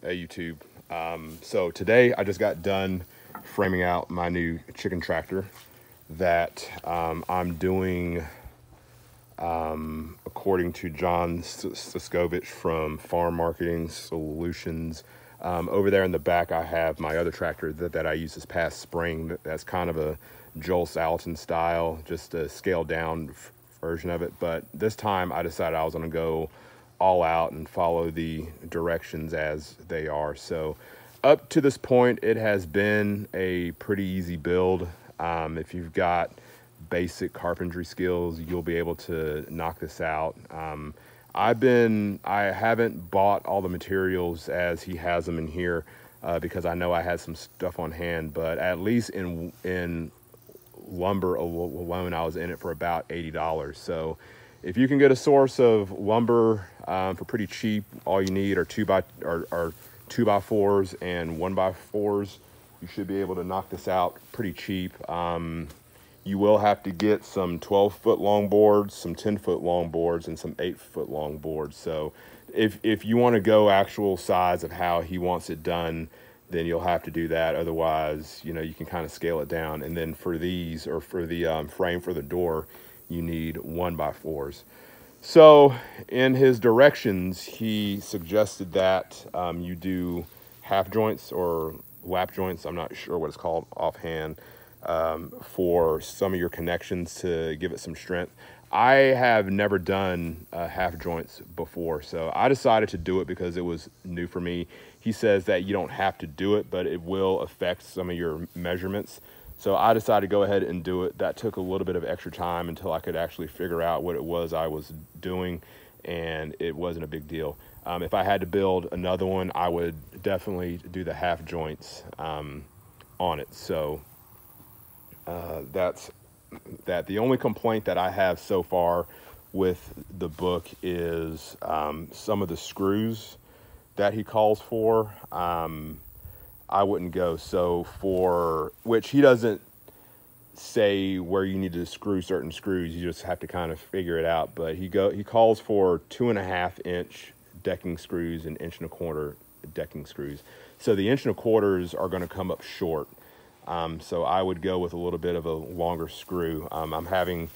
Hey YouTube. So today I just got done framing out my new chicken tractor that I'm doing according to John Suscovich from Farm Marketing Solutions. Over there in the back I have my other tractor that I used this past spring. That's kind of a Joel Salatin style, just a scaled down version of it. But this time I decided I was going to go all out and follow the directions as they are. So up to this point, it has been a pretty easy build. If you've got basic carpentry skills, you'll be able to knock this out. I haven't bought all the materials as he has them in here because I know I had some stuff on hand, but at least in lumber alone, I was in it for about $80. So if you can get a source of lumber for pretty cheap, all you need are 2x4s and 1x4s. You should be able to knock this out pretty cheap. You will have to get some 12-foot long boards, some 10-foot long boards, and some 8-foot long boards. So if you want to go actual size of how he wants it done, then you'll have to do that. Otherwise, you know, you can kind of scale it down. And then for these, or for the frame for the door, you need 1x4s. So in his directions, he suggested that you do half joints or lap joints. I'm not sure what it's called offhand, for some of your connections to give it some strength. I have never done half joints before, so I decided to do it because it was new for me. He says that you don't have to do it, but it will affect some of your measurements. So I decided to go ahead and do it. That took a little bit of extra time until I could actually figure out what it was I was doing, and it wasn't a big deal. If I had to build another one, I would definitely do the half joints on it. So that's that. The only complaint that I have so far with the book is some of the screws that he calls for. I wouldn't go. So for which he doesn't say where you need to screw certain screws. You just have to kind of figure it out. But he calls for 2.5-inch decking screws and 1.25-inch decking screws. So the 1.25-inches are going to come up short. So I would go with a little bit of a longer screw. I'm having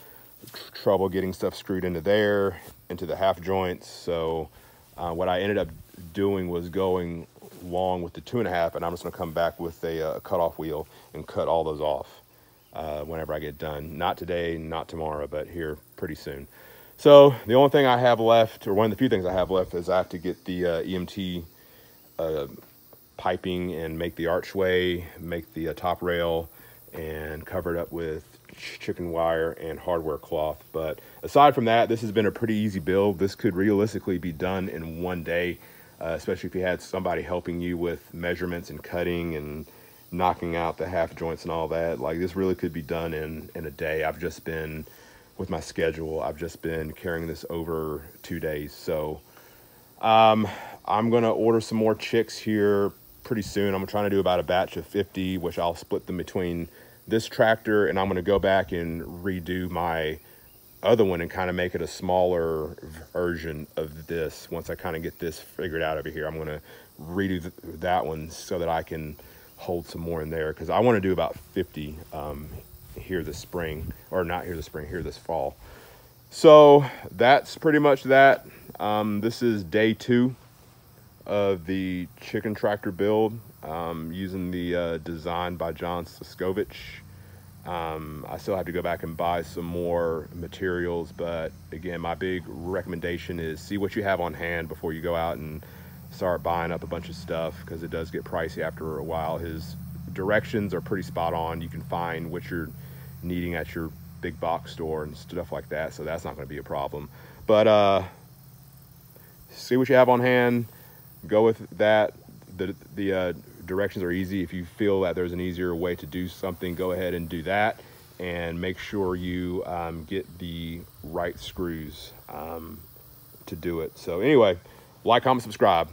trouble getting stuff screwed into there, into the half joints. So what I ended up doing was going long with the 2.5, and I'm just going to come back with a cutoff wheel and cut all those off whenever I get done. Not today, not tomorrow, but here pretty soon. So the only thing I have left, or one of the few things I have left, is I have to get the EMT piping and make the archway, make the top rail, and cover it up with chicken wire and hardware cloth. But aside from that, this has been a pretty easy build. This could realistically be done in one day, especially if you had somebody helping you with measurements and cutting and knocking out the half joints and all that. Like, this really could be done in a day. I've just been, with my schedule, I've just been carrying this over 2 days. So I'm going to order some more chicks here pretty soon. I'm trying to do about a batch of 50, which I'll split them between this tractor, and I'm going to go back and redo my other one and kind of make it a smaller version of this. Once I kind of get this figured out over here, I'm going to redo that one so that I can hold some more in there, because I want to do about 50 here this spring, or not here this spring, here this fall. So that's pretty much that. This is day 2 of the chicken tractor build, using the design by John Suscovich. I still have to go back and buy some more materials, but again, my big recommendation is see what you have on hand before you go out and start buying up a bunch of stuff, because it does get pricey after a while. His directions are pretty spot on. You can find what you're needing at your big box store and stuff like that, so that's not going to be a problem. But see what you have on hand, go with that. The directions are easy. If you feel that there's an easier way to do something, go ahead and do that, and make sure you get the right screws to do it. So anyway, like, comment, subscribe.